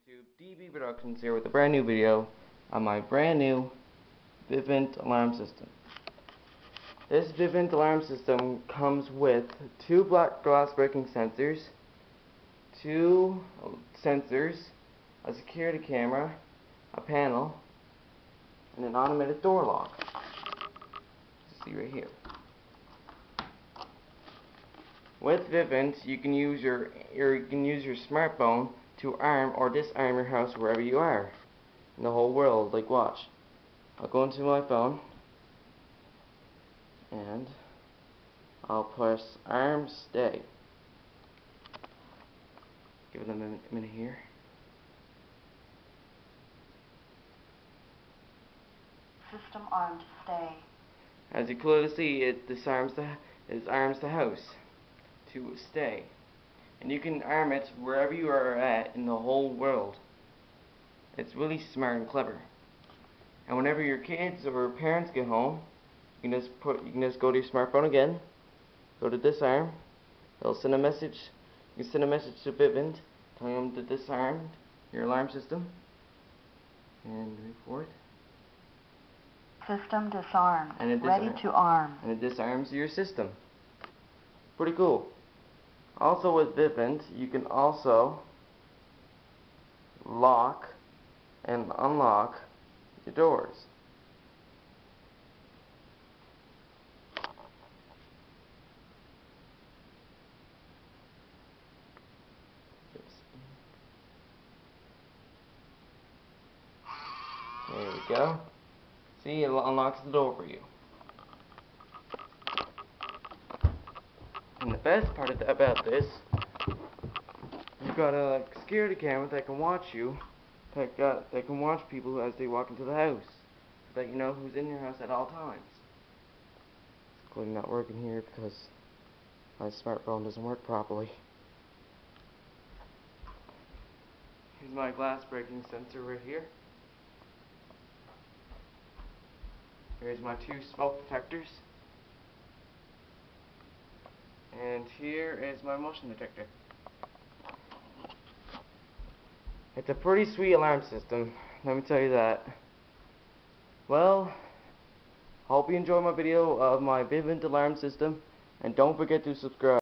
YouTube, DB Productions here with a brand new video on my brand new vivint alarm system. This vivint alarm system comes with two black glass breaking sensors, two sensors, a security camera, a panel, and an automated door lock. See right here. With vivint, you can use your smartphone to arm or disarm your house wherever you are in the whole world. Like, watch. I'll go into my phone and I'll press arm stay. Give it a minute here. System armed stay. As you clearly see, it arms the house to stay. And you can arm it wherever you are at in the whole world. It's really smart and clever. And whenever your kids or parents get home, you can just go to your smartphone again, go to disarm. It'll send a message. You can send a message to vivint telling them to disarm your alarm system. And wait for it. System disarmed. And ready to arm. And it disarms your system. Pretty cool. Also with vivint, you can also lock and unlock your doors. There we go. See, it unlocks the door for you. And the best part about this, you've got a security camera that can watch you, that can watch people as they walk into the house, so that you know who's in your house at all times. It's clearly not working here because my smartphone doesn't work properly. Here's my glass breaking sensor right here. Here's my two smoke detectors. And here is my motion detector. It's a pretty sweet alarm system, let me tell you that. Well, hope you enjoyed my video of my vivint alarm system, and don't forget to subscribe.